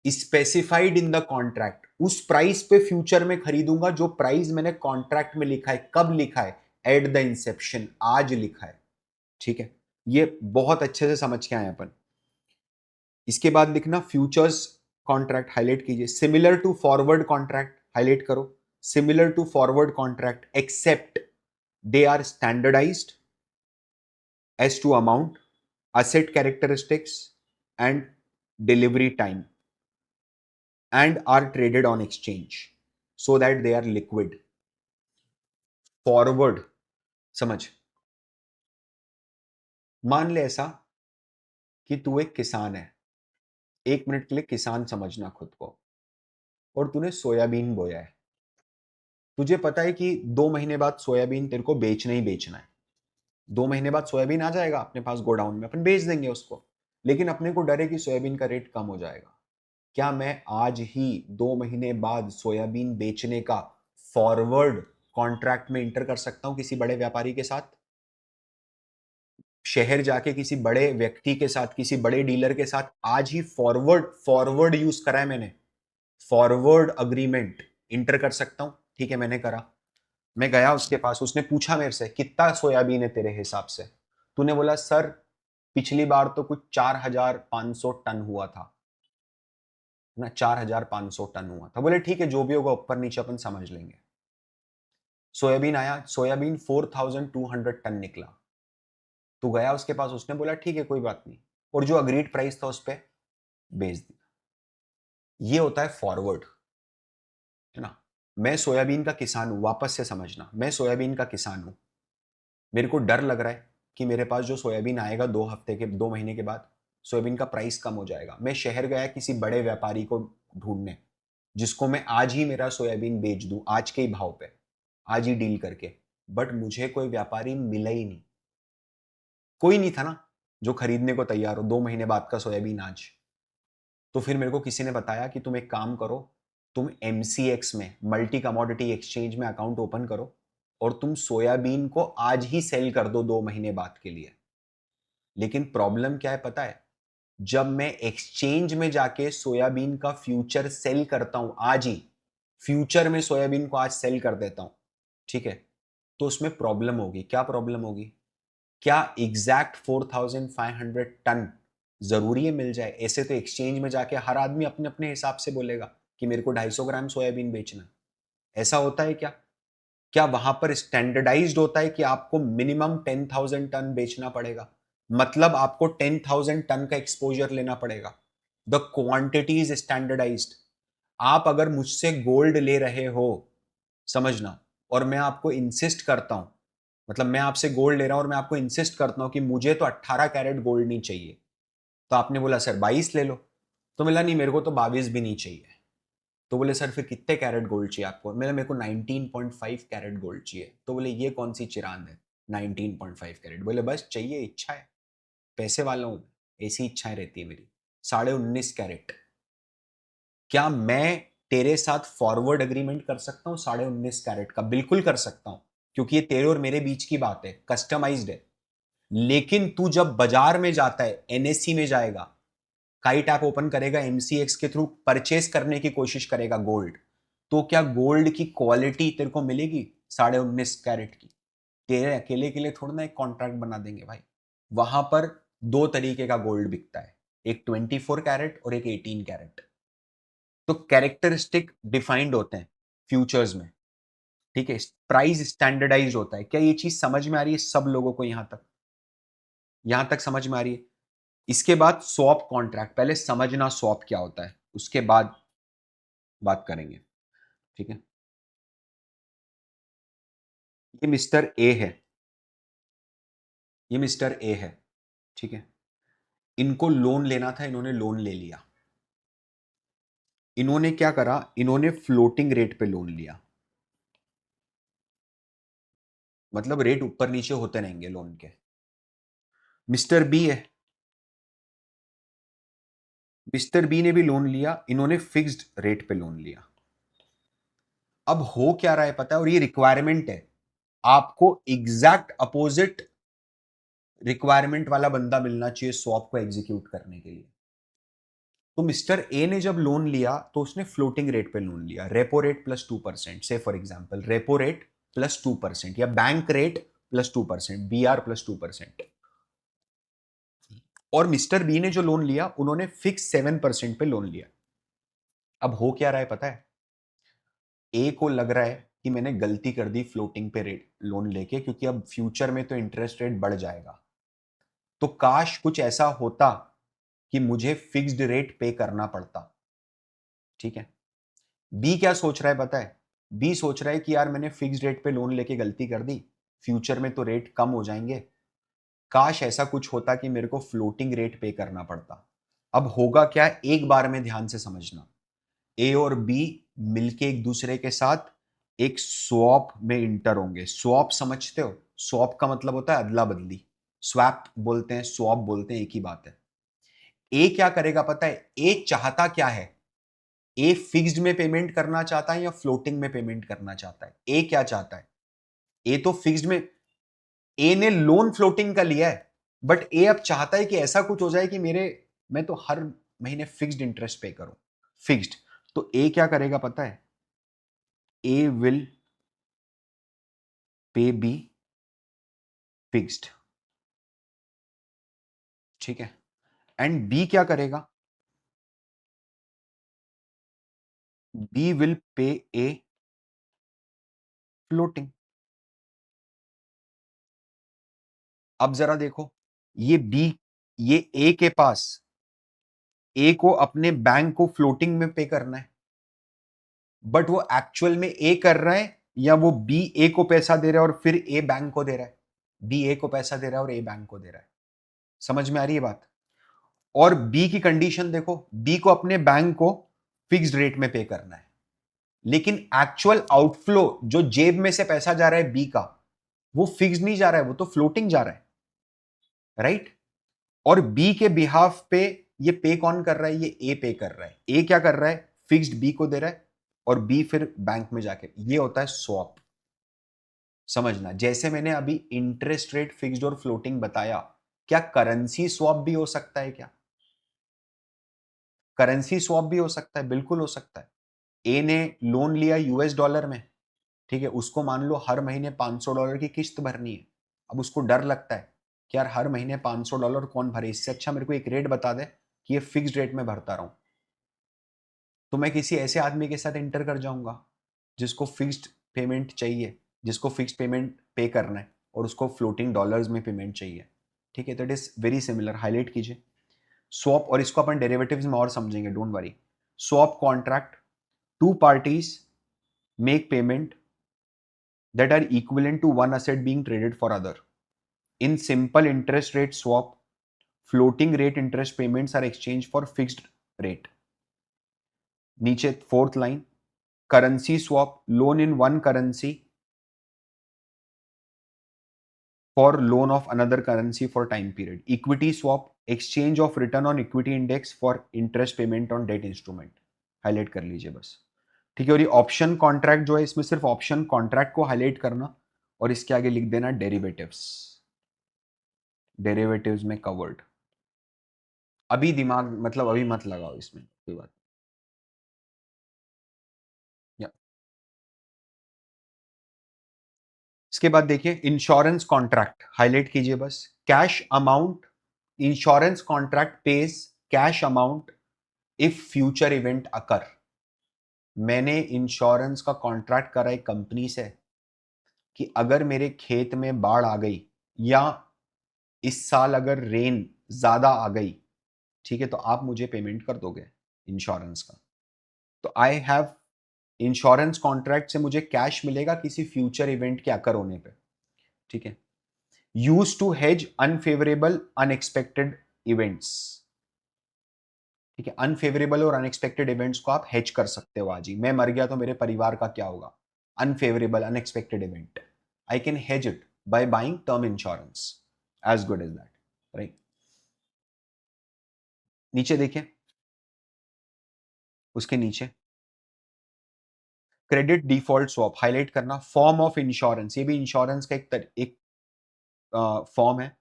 specified in the contract, उस प्राइस पे फ्यूचर में खरीदूंगा जो प्राइस मैंने कॉन्ट्रैक्ट में लिखा है। कब लिखा है? एट द इंसेप्शन, आज लिखा है। ठीक है, ये बहुत अच्छे से समझ के आए अपन। इसके बाद लिखना, फ्यूचर्स कॉन्ट्रैक्ट हाईलाइट कीजिए, similar to forward contract highlight करो, similar to forward contract except they are standardized as to amount, asset characteristics and delivery time, and are traded on exchange so that they are liquid. Forward समझ, मान ले ऐसा कि तू एक किसान है, 1 मिनट के लिए किसान समझना खुद को, और तूने सोयाबीन बोया है। तुझे पता है कि 2 महीने बाद सोयाबीन तेरे को बेचना ही बेचना है। 2 महीने बाद सोयाबीन आ जाएगा अपने पास गोडाउन में, अपन बेच देंगे उसको। लेकिन अपने को डर है कि सोयाबीन का रेट कम हो जाएगा। क्या मैं आज ही 2 महीने बाद सोयाबीन बेचने का फॉरवर्ड कॉन्ट्रैक्ट में इंटर कर सकता हूं किसी बड़े व्यापारी के साथ? शहर जाके किसी बड़े व्यक्ति के साथ, किसी बड़े डीलर के साथ आज ही फॉरवर्ड फॉरवर्ड यूज करा है मैंने, फॉरवर्ड अग्रीमेंट इंटर कर सकता हूं। ठीक है, मैंने करा। मैं गया उसके पास, उसने पूछा मेरे से कितना सोयाबीन है तेरे हिसाब से। तूने बोला सर पिछली बार तो कुछ 4,500 टन हुआ था ना, 4,500 टन हुआ था। बोले ठीक है, जो भी होगा ऊपर नीचे अपन समझ लेंगे। सोयाबीन आया, सोयाबीन 4,200 टन निकला। तू गया उसके पास, उसने बोला ठीक है कोई बात नहीं, और जो अग्रीड प्राइस था उस पर बेच दिया। ये होता है फॉरवर्ड, है ना। मैं सोयाबीन का किसान हूं, वापस से समझना, मैं सोयाबीन का किसान हूं। मेरे को डर लग रहा है कि मेरे पास जो सोयाबीन आएगा 2 हफ्ते के, 2 महीने के बाद सोयाबीन का प्राइस कम हो जाएगा। मैं शहर गया किसी बड़े व्यापारी को ढूंढने, जिसको मैं आज ही मेरा सोयाबीन बेच दूं आज के ही भाव पे, आज ही डील करके। बट मुझे कोई व्यापारी मिला ही नहीं, कोई नहीं था ना जो खरीदने को तैयार हो 2 महीने बाद का सोयाबीन आज। तो फिर मेरे को किसी ने बताया कि तुम एक काम करो, तुम MCX में, मल्टी कमोडिटी एक्सचेंज में अकाउंट ओपन करो, और तुम सोयाबीन को आज ही सेल कर दो 2 महीने बाद के लिए। लेकिन प्रॉब्लम क्या है पता है? जब मैं एक्सचेंज में जाके सोयाबीन का फ्यूचर सेल करता हूं आज ही, फ्यूचर में सोयाबीन को आज सेल कर देता हूं, ठीक है, तो उसमें प्रॉब्लम होगी। क्या प्रॉब्लम होगी? क्या एग्जैक्ट 4,500 टन जरूरी है मिल जाए? ऐसे तो एक्सचेंज में जाके हर आदमी अपने अपने हिसाब से बोलेगा कि मेरे को 250 ग्राम सोयाबीन बेचना है। ऐसा होता है क्या? क्या वहां पर स्टैंडर्डाइज्ड होता है कि आपको मिनिमम 10,000 टन बेचना पड़ेगा? मतलब आपको 10,000 टन का एक्सपोजर लेना पड़ेगा। The quantity is standardized. आप अगर मुझसे गोल्ड ले रहे हो, समझना, और मैं आपको इंसिस्ट करता हूं, मतलब मैं आपसे गोल्ड ले रहा हूं और मैं आपको इंसिस्ट करता हूं कि मुझे तो 18 कैरेट गोल्ड नहीं चाहिए, तो आपने बोला सर 22 ले लो। तो मिला नहीं, मेरे को तो 22 भी नहीं चाहिए। तो बोले सर फिर कितने कैरेट गोल्ड चाहिए आपको? मेरे को 19.5 कैरेट गोल्ड चाहिए। तो बोले ये कौन सी चिरांद है 19.5 कैरेट? बोले बस चाहिए, इच्छा है, पैसे वाला हूं, ऐसी इच्छाएं रहती है मेरी। 19.5 कैरेट। क्या मैं तेरे साथ फॉरवर्ड एग्रीमेंट कर सकता हूं 19.5 कैरेट का? बिल्कुल कर सकता हूं, क्योंकि ये तेरे और मेरे बीच की बात है, कस्टमाइज्ड है। लेकिन तू जब बाजार में जाता है, NSE में जाएगा, काइट ऐप ओपन करेगा, MCX के थ्रू परचेस करने की कोशिश करेगा गोल्ड, तो क्या गोल्ड की क्वालिटी तेरे को मिलेगी 19.5 कैरेट की? तेरे अकेले के लिए थोड़ा ना एक कॉन्ट्रैक्ट बना देंगे भाई। वहां पर दो तरीके का गोल्ड बिकता है, एक 24 कैरेट और एक 18 कैरेट। तो कैरेक्टरिस्टिक डिफाइंड होते हैं फ्यूचर्स में, ठीक है, प्राइस स्टैंडर्डाइज होता है। क्या ये चीज समझ में आ रही है सब लोगों को? यहां तक समझ में आ रही है? इसके बाद स्वैप कॉन्ट्रैक्ट, पहले समझना स्वैप क्या होता है, उसके बाद बात करेंगे, ठीक है। ये मिस्टर ए है, ये मिस्टर ए है, ठीक है। इनको लोन लेना था, इन्होंने लोन ले लिया। इन्होंने क्या करा, इन्होंने फ्लोटिंग रेट पे लोन लिया, मतलब रेट ऊपर नीचे होते रहेंगे लोन के। मिस्टर बी है, मिस्टर बी ने भी लोन लिया, इन्होंने फिक्स्ड रेट पे लोन लिया। अब हो क्या रहा है पता है, और ये रिक्वायरमेंट है, आपको एग्जैक्ट अपोजिट रिक्वायरमेंट वाला बंदा मिलना चाहिए स्वैप को एग्जीक्यूट करने के लिए। तो मिस्टर ए ने जब लोन लिया तो उसने फ्लोटिंग रेट पे लोन लिया, रेपो रेट +2%, से फॉर एग्जांपल रेपो रेट +2%, या बैंक रेट +2%, BR +2%। और मिस्टर बी ने जो लोन लिया, उन्होंने फिक्स 7% पे लोन लिया। अब हो क्या रहा है पता है, ए को लग रहा है कि मैंने गलती कर दी फ्लोटिंग पे रेट लोन लेके, क्योंकि अब फ्यूचर में तो इंटरेस्ट रेट बढ़ जाएगा, तो काश कुछ ऐसा होता कि मुझे फिक्स्ड रेट पे करना पड़ता, ठीक है। बी क्या सोच रहा है पता है? बी सोच रहा है कि यार मैंने फिक्स्ड रेट पे लोन लेके गलती कर दी, फ्यूचर में तो रेट कम हो जाएंगे, काश ऐसा कुछ होता कि मेरे को फ्लोटिंग रेट पे करना पड़ता। अब होगा क्या, एक बार में ध्यान से समझना। ए और बी मिलके एक दूसरे के साथ एक स्वैप में इंटर होंगे। स्वैप समझते हो? स्वैप का मतलब होता है अदला बदली। स्वैप बोलते हैं, स्वैप बोलते हैं, एक ही बात है। ए क्या करेगा पता है? ए चाहता क्या है? ए फिक्स्ड में पेमेंट करना चाहता है या फ्लोटिंग में पेमेंट करना चाहता है? ए क्या चाहता है? ए तो फिक्स्ड में, ए ने लोन फ्लोटिंग का लिया है, बट ए अब चाहता है कि ऐसा कुछ हो जाए कि मैं तो हर महीने फिक्स्ड इंटरेस्ट पे करूं। फिक्स्ड। तो ए क्या करेगा पता है? ए विल पे बी फिक्स्ड। ठीक है। एंड बी क्या करेगा? B will pay a floating. अब जरा देखो, ये बी, ये ए के पास, ए को अपने बैंक को फ्लोटिंग में पे करना है, बट वो एक्चुअल में ए कर रहा है या वो बी ए को पैसा दे रहा है और फिर ए बैंक को दे रहा है? बी ए को पैसा दे रहा है और ए बैंक को दे रहा है। समझ में आ रही है बात? और बी की कंडीशन देखो, बी को अपने बैंक को फिक्स्ड रेट में पे करना है, लेकिन एक्चुअल आउटफ्लो जो जेब में से पैसा जा रहा है बी का, वो फिक्स नहीं जा रहा है, वो तो फ्लोटिंग जा रहा है, राइट? और बी के बिहाफ पे ये पे कौन कर रहा है? ये ए पे कर रहा है। ए क्या कर रहा है? फिक्स्ड बी को दे रहा है और बी फिर बैंक में जाके, ये होता है स्वैप। समझना, जैसे मैंने अभी इंटरेस्ट रेट फिक्स्ड और फ्लोटिंग बताया, क्या करेंसी स्वैप भी हो सकता है क्या? करेंसी स्वैप भी हो सकता है, बिल्कुल हो सकता है। ए ने लोन लिया यूएस डॉलर में, ठीक है, उसको मान लो हर महीने $500 की किस्त भरनी है। अब उसको डर लगता है कि यार हर महीने $500 कौन भरे, इससे अच्छा मेरे को एक रेट बता दे कि ये फिक्स्ड रेट में भरता रहूं। तो मैं किसी ऐसे आदमी के साथ इंटर कर जाऊंगा जिसको फिक्स्ड पेमेंट चाहिए, जिसको फिक्स्ड पेमेंट पे करना है और उसको फ्लोटिंग डॉलर्स में पेमेंट चाहिए। ठीक है, तो it is very similar, highlight कीजिए। स्वैप, और इसको अपन डेरिवेटिव्स में और समझेंगे, don't worry. Swap contract, two parties make payment that are equivalent to one asset being traded for other. In simple interest rate swap, floating rate interest payments are exchanged for fixed rate. नीचे fourth line, currency swap, loan in one currency for loan of another currency for time period. Equity swap, exchange of return on equity index for interest payment on debt instrument. Highlight कर लीजिए बस। ठीक है, और ये option contract जो है, इसमें सिर्फ ऑप्शन कॉन्ट्रैक्ट को हाईलाइट करना और इसके आगे लिख देना डेरिवेटिव्स। डेरिवेटिव्स में कवर्ड। अभी दिमाग मतलब अभी मत लगाओ इसमें कोई बात। या इसके बाद देखिए इंश्योरेंस कॉन्ट्रैक्ट, हाईलाइट कीजिए बस। Cash amount, insurance contract page cache amount if future event occur. मैंने इंश्योरेंस का कॉन्ट्रैक्ट करा एक कंपनी से कि अगर मेरे खेत में बाढ़ आ गई या इस साल अगर रेन ज्यादा आ गई, ठीक है, तो आप मुझे पेमेंट कर दोगे इंश्योरेंस का। तो आई हैव इंश्योरेंस कॉन्ट्रैक्ट से मुझे कैश मिलेगा किसी फ्यूचर इवेंट के अकर होने पे। ठीक है, use to hedge unfavourable unexpected events. ठीक है, अनफेवरेबल और अनएक्सपेक्टेड इवेंट्स को आप हेज कर सकते हो। आज ही मैं मर गया तो मेरे परिवार का क्या होगा? Unfavourable unexpected event, I can hedge it by buying term insurance, as good as that, right? नीचे देखिए, उसके नीचे क्रेडिट डिफॉल्ट स्वैप, हाईलाइट करना। फॉर्म ऑफ इंश्योरेंस, ये भी इंश्योरेंस का एक फॉर्म है।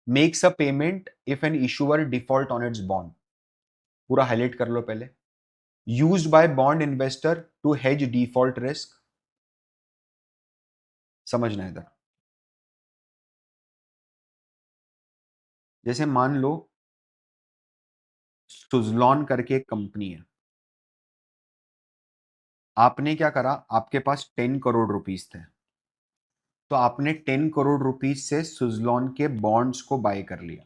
Makes a payment if an issuer default on its bond, पूरा हाईलाइट कर लो पहले। Used by bond investor to hedge default risk, समझना है इधर। जैसे मान लो सुजलॉन करके एक कंपनी है, आपने क्या करा, आपके पास 10 करोड़ रुपीस थे, तो आपने 10 करोड़ रुपीस से सुजलॉन के बॉन्ड्स को बाय कर लिया।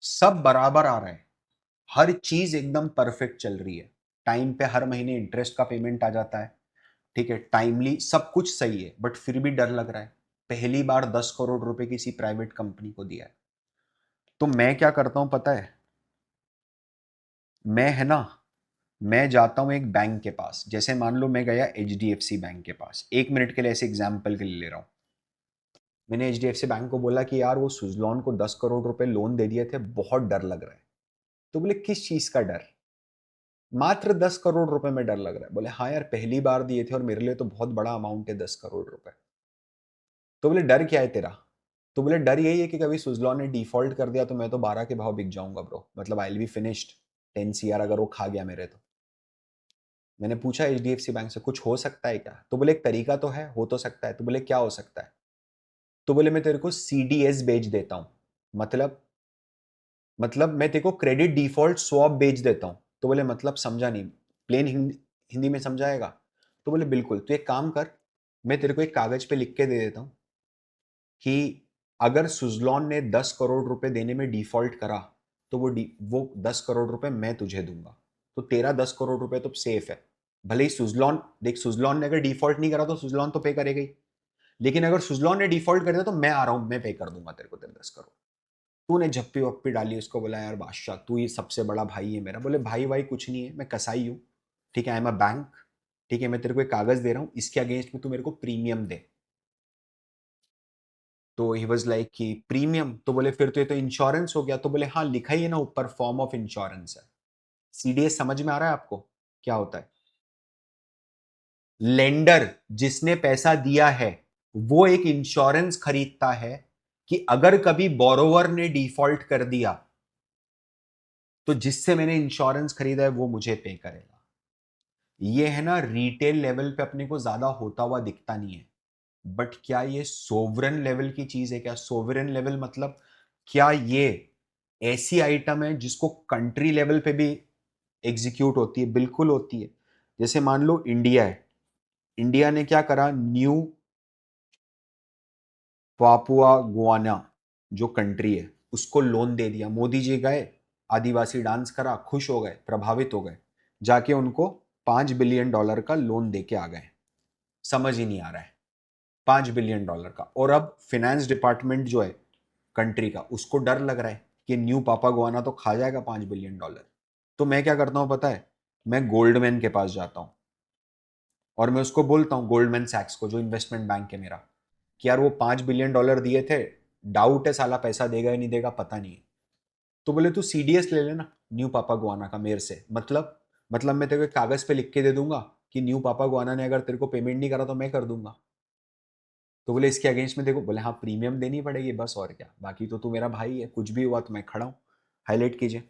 सब बराबर आ रहा है, हर चीज एकदम परफेक्ट चल रही है, टाइम पे हर महीने इंटरेस्ट का पेमेंट आ जाता है, ठीक है, टाइमली सब कुछ सही है, बट फिर भी डर लग रहा है। पहली बार 10 करोड़ रुपए किसी प्राइवेट कंपनी को दिया है, तो मैं क्या करता हूं पता है, मैं है ना, मैं जाता हूं एक बैंक के पास, जैसे मान लो मैं गया HDFC बैंक के पास, 1 मिनट के लिए ऐसे एग्जाम्पल के लिए ले रहा हूं। मैंने HDFC बैंक को बोला कि यार वो सुजलॉन को 10 करोड़ रुपए लोन दे दिए थे, बहुत डर लग रहा है। तो बोले किस चीज का डर? मात्र 10 करोड़ रुपए में डर लग रहा है। बोले हाँ यार, पहली बार दिए थे और मेरे लिए तो बहुत बड़ा अमाउंट है 10 करोड़ रुपए। तो बोले डर क्या है तेरा? तो बोले डर यही है कि कभी सुजलॉन ने डिफॉल्ट कर दिया तो मैं तो 12 के भाव बिक जाऊंगा ब्रो, मतलब I will be finished 10 CR अगर वो खा गया मेरे तो। मैंने पूछा HDFC बैंक से कुछ हो सकता है क्या? तो बोले एक तरीका तो है, हो तो सकता है। तो बोले क्या हो सकता है? तो बोले मैं तेरे को CDS बेच देता हूं, मतलब मैं तेरे को क्रेडिट डिफॉल्ट स्वैप बेच देता हूं। तो बोले मतलब समझा नहीं, प्लेन हिंदी में समझाएगा? तो बोले बिल्कुल, तो एक काम कर, मैं तेरे को एक कागज पे लिख के दे देता हूं कि अगर सुजलॉन ने 10 करोड़ रुपए देने में डिफॉल्ट करा तो वो 10 करोड़ रुपए मैं तुझे दूंगा, तो तेरा 10 करोड़ रुपए तो सेफ है। भले ही सुजलॉन, देख सुजलॉन ने अगर डिफॉल्ट नहीं करा तो सुजलॉन तो पे करेगा ही, लेकिन अगर सुजलॉन ने डिफॉल्ट कर दिया तो मैं आ रहा हूं, मैं पे कर दूंगा तेरे को तेरे 10 करोड़। तूने झप्पी वप्पी डाली, उसको बोला यार बादशाह तू ही सबसे बड़ा भाई है मेरा। बोले भाई भाई कुछ नहीं है, मैं कसाई हूँ, ठीक है, आई एम अ बैंक, ठीक है, मैं तेरे को एक कागज दे रहा हूँ, इसके अगेंस्ट में तू मेरे को प्रीमियम दे। तो ही वॉज लाइक कि प्रीमियम? तो बोले फिर तो ये तो इंश्योरेंस हो गया। तो बोले हाँ, लिखा ही है ना ऊपर, फॉर्म ऑफ इंश्योरेंस है। CDS समझ में आ रहा है आपको क्या होता है? लेंडर जिसने पैसा दिया है वो एक इंश्योरेंस खरीदता है कि अगर कभी बोरोवर ने डिफॉल्ट कर दिया तो जिससे मैंने इंश्योरेंस खरीदा है वो मुझे पे करेगा। ये है ना, रिटेल लेवल पे अपने को ज्यादा होता हुआ दिखता नहीं है, बट क्या ये सोवरेन लेवल की चीज है क्या? सोवरेन लेवल मतलब क्या ये ऐसी आइटम है जिसको कंट्री लेवल पे भी एग्जीक्यूट होती है? बिल्कुल होती है। जैसे मान लो इंडिया है, इंडिया ने क्या करा, न्यू पापुआ गुआना जो कंट्री है उसको लोन दे दिया। मोदी जी गए, आदिवासी डांस करा, खुश हो गए, प्रभावित हो गए, जाके उनको $5 बिलियन का लोन दे के आ गए। समझ ही नहीं आ रहा है, $5 बिलियन का। और अब फिनेंस डिपार्टमेंट जो है कंट्री का, उसको डर लग रहा है कि न्यू पापा गुआना तो खा जाएगा $5 बिलियन। तो मैं क्या करता हूं पता है, मैं गोल्डमैन के पास जाता हूं और मैं उसको बोलता हूं, गोल्डमैन सैक्स को जो इन्वेस्टमेंट बैंक है मेरा, कि यार वो $5 बिलियन दिए थे, डाउट है साला पैसा देगा या नहीं देगा पता नहीं है। तो बोले तू CDS ले लेना न्यू पापा गुआना का मेरे से, मतलब मैं तेरे को कागज पे लिख के दे दूंगा कि न्यू पापा गुआना ने अगर तेरे को पेमेंट नहीं करा तो मैं कर दूंगा। तो बोले इसके अगेंस्ट में देखो, बोले हाँ प्रीमियम देनी पड़ेगी बस, और क्या, बाकी तो तू मेरा भाई है, कुछ भी हुआ तो मैं खड़ा हूं। हाईलाइट कीजिए,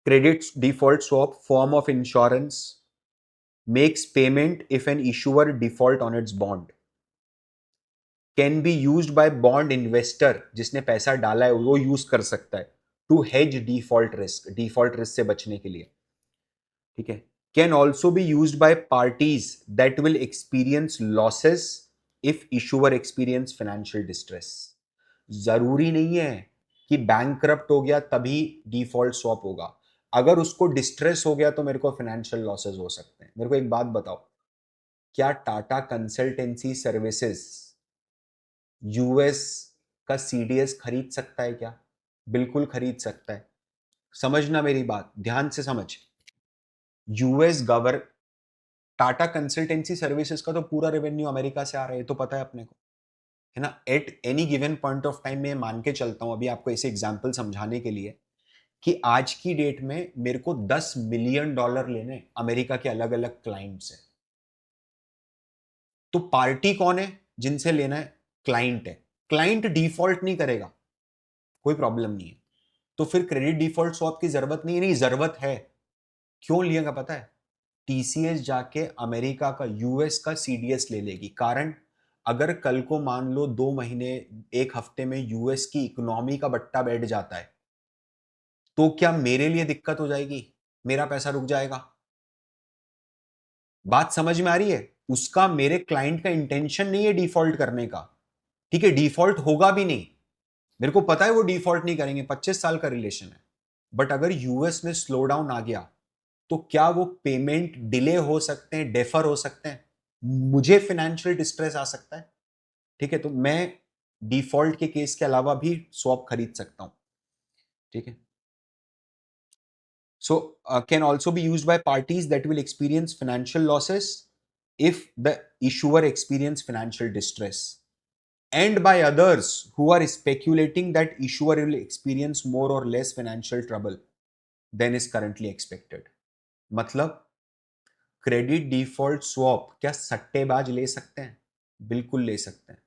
credit default swap form of insurance makes payment if an issuer default on its bond, can be used by bond investor, जिसने पैसा डाला है वो यूज कर सकता है, टू हेज डिफॉल्ट रिस्क से बचने के लिए, ठीक है। Can also be used bye parties that will experience losses if issuer experience financial distress. जरूरी नहीं है कि बैंक करप्ट हो गया तभी डिफॉल्ट स्वैप होगा, अगर उसको डिस्ट्रेस हो गया तो मेरे को फाइनेंशियल लॉसेस हो सकते हैं। मेरे को एक बात बताओ, क्या टाटा कंसल्टेंसी सर्विसेज यूएस का CDS खरीद सकता है क्या? बिल्कुल खरीद सकता है। समझना मेरी बात, ध्यान से समझ। यूएस गवर टाटा कंसल्टेंसी सर्विसेज का तो पूरा रेवेन्यू अमेरिका से आ रहा है, ये तो पता है अपने को, है ना। At any given point of time में मान के चलता हूं, अभी आपको ऐसे एग्जांपल समझाने के लिए, कि आज की डेट में मेरे को $10 मिलियन लेने अमेरिका के अलग अलग क्लाइंट से। तो पार्टी कौन है जिनसे लेना है? क्लाइंट है। क्लाइंट डिफॉल्ट नहीं करेगा, कोई प्रॉब्लम नहीं है, तो फिर क्रेडिट डिफॉल्ट स्वैप की जरूरत नहीं है। नहीं, जरूरत है। क्यों लिएगा पता है? TCS जाके अमेरिका का, यूएस का CDS ले लेगी। कारण, अगर कल को मान लो 2 महीने, एक हफ्ते में यूएस की इकोनॉमी का बट्टा बैठ जाता है, तो क्या मेरे लिए दिक्कत हो जाएगी? मेरा पैसा रुक जाएगा? बात समझ में आ रही है? उसका, मेरे क्लाइंट का इंटेंशन नहीं है डिफॉल्ट करने का, ठीक है, डिफॉल्ट होगा भी नहीं, मेरे को पता है वो डिफॉल्ट नहीं करेंगे, 25 साल का रिलेशन है। बट अगर यूएस में स्लो डाउन आ गया तो क्या वो पेमेंट डिले हो सकते हैं, डेफर हो सकते हैं, मुझे फाइनेंशियल डिस्ट्रेस आ सकता है, ठीक है। तो मैं डिफॉल्ट के केस के अलावा भी स्वैप खरीद सकता हूं, ठीक है। So can also be used by parties that will experience financial losses if the issuer experience financial distress, and by others who are speculating that issuer will experience more or less financial trouble than is currently expected. मतलब credit default swap क्या सट्टेबाज ले सकते हैं? बिल्कुल ले सकते हैं।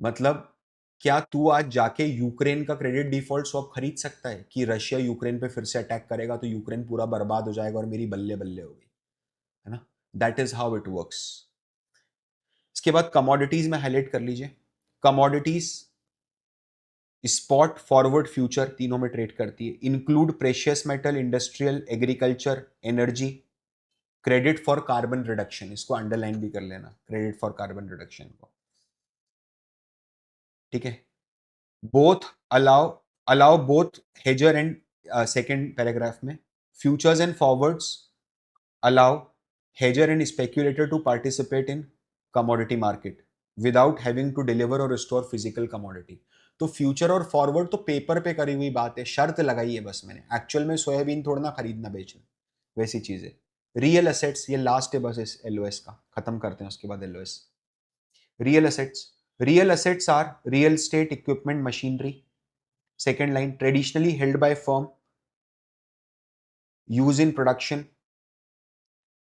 मतलब क्या तू आज जाके यूक्रेन का क्रेडिट डिफॉल्ट स्वैप खरीद सकता है कि रशिया यूक्रेन पे फिर से अटैक करेगा तो यूक्रेन पूरा बर्बाद हो जाएगा और मेरी बल्ले बल्ले होगी, है ना? That is how it works. इसके बाद कमोडिटीज में हाईलाइट कर लीजिए। कमोडिटीज स्पॉट फॉरवर्ड फ्यूचर तीनों में ट्रेड करती है। Include precious metal, industrial, agriculture, energy, credit for carbon reduction, इसको अंडरलाइन भी कर लेना, क्रेडिट फॉर कार्बन रिडक्शन को, ठीक है। Both allow allow both hedger and second paragraph में futures and forwards allow hedger and speculator to participate in commodity market without having to deliver और store physical commodity. तो future और forward तो paper पे करी हुई बात है, शर्त लगाई है बस मैंने, एक्चुअल में सोयाबीन थोड़ा ना खरीदना बेचना, वैसी चीज है। रियल असेट्स, ये लास्ट है बस इस एलओएस का, खत्म करते हैं उसके बाद LOS. Real assets, real assets are real estate, equipment, machinery. Second line, traditionally held by firm, use in production.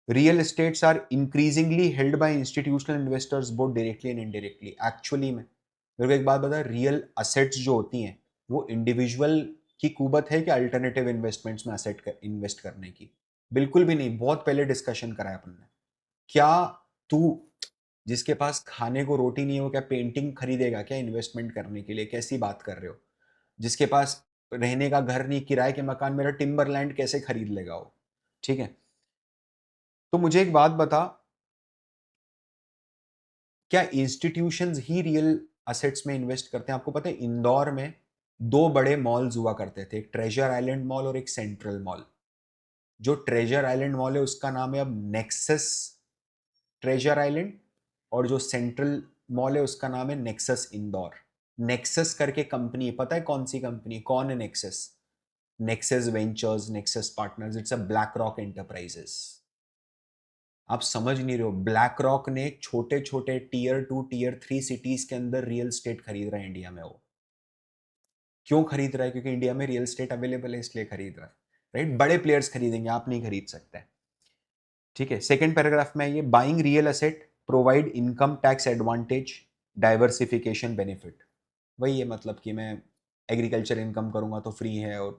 Real estates are increasingly held by institutional investors both directly and indirectly. Actually में मेरे को एक बात बता, real assets जो होती हैं वो इंडिविजुअल की कुबत है कि अल्टरनेटिव इन्वेस्टमेंट्स में असेट इन्वेस्ट करने की? बिल्कुल भी नहीं। बहुत पहले डिस्कशन करा है अपन ने। क्या तू जिसके पास खाने को रोटी नहीं है वो क्या पेंटिंग खरीदेगा क्या इन्वेस्टमेंट करने के लिए? कैसी बात कर रहे हो? जिसके पास रहने का घर नहीं, किराए के मकान, मेरा टिम्बरलैंड कैसे खरीद लेगा वो? ठीक है। तो मुझे एक बात बता, क्या इंस्टीट्यूशंस ही रियल असेट्स में इन्वेस्ट करते हैं? आपको पता है इंदौर में दो बड़े मॉल्स हुआ करते थे, एक ट्रेजर आइलैंड मॉल और एक सेंट्रल मॉल। जो ट्रेजर आइलैंड मॉल है उसका नाम है अब नेक्सस ट्रेजर आइलैंड, और जो सेंट्रल मॉल है उसका नाम है नेक्सस इंदौर। नेक्सस करके कंपनी है, पता है कौन सी कंपनी? कौन है nexus? Nexus ventures, nexus partners, it's a black rock enterprises. आप समझ नहीं रहे हो, ब्लैक रॉक ने छोटे छोटे टीयर 2 टीयर 3 सिटीज के अंदर रियल स्टेट खरीद रहा है इंडिया में। वो क्यों खरीद रहा है? क्योंकि इंडिया में रियल स्टेट अवेलेबल है इसलिए खरीद रहा है, राइट? बड़े प्लेयर्स खरीदेंगे, आप नहीं खरीद सकते, ठीक है। सेकेंड पैराग्राफ में ये buying real asset provide income tax advantage, diversification benefit. वही है, मतलब कि मैं एग्रीकल्चर इनकम करूंगा तो फ्री है, और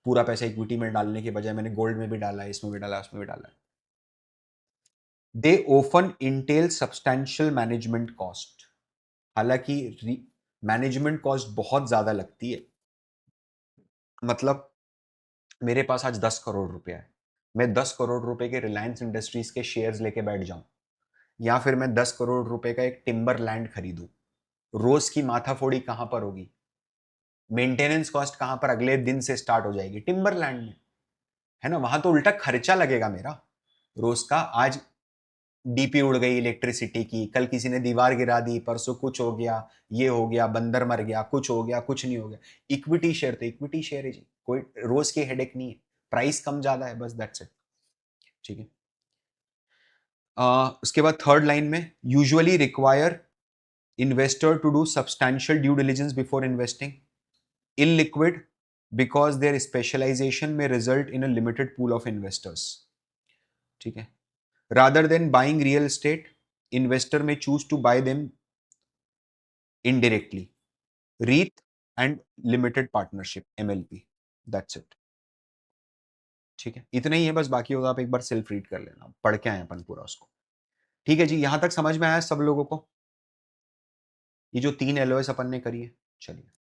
पूरा पैसा इक्विटी में डालने के बजाय मैंने गोल्ड में भी डाला है, इसमें भी डाला है, उसमें भी डाला है। They often entail substantial management cost. हालांकि मैनेजमेंट कॉस्ट बहुत ज्यादा लगती है। मतलब मेरे पास आज 10 करोड़ रुपया है, मैं 10 करोड़ रुपए के रिलायंस इंडस्ट्रीज के शेयर्स लेके बैठ जाऊं, या फिर मैं 10 करोड़ रुपए का एक टिम्बर लैंड खरीदूं, रोज की माथाफोड़ी कहां पर होगी? मेंटेनेंस कॉस्ट कहां पर अगले दिन से स्टार्ट हो जाएगी? टिम्बर लैंड में, है ना? वहां तो उल्टा खर्चा लगेगा मेरा रोज का। आज डीपी उड़ गई इलेक्ट्रिसिटी की, कल किसी ने दीवार गिरा दी, परसों कुछ हो गया, ये हो गया, बंदर मर गया, कुछ हो गया, कुछ नहीं हो गया। इक्विटी शेयर तो इक्विटी शेयर है जी, कोई रोज की हेडेक नहीं है, प्राइस कम ज्यादा है, बस दैट्स इट, ठीक है। उसके बाद थर्ड लाइन में usually require investor to do substantial due diligence before investing, illiquid because their specialization may result in a limited pool of investors, ठीक है। rather than buying real estate, investor may choose to buy them indirectly, REIT and limited partnership, MLP, that's it, ठीक है। इतना ही है बस, बाकी होगा आप एक बार सेल्फ रीड कर लेना, पढ़ के आए अपन पूरा उसको, ठीक है जी। यहां तक समझ में आया सब लोगों को? ये जो 3 एलओएस अपन ने करी है, चलिए।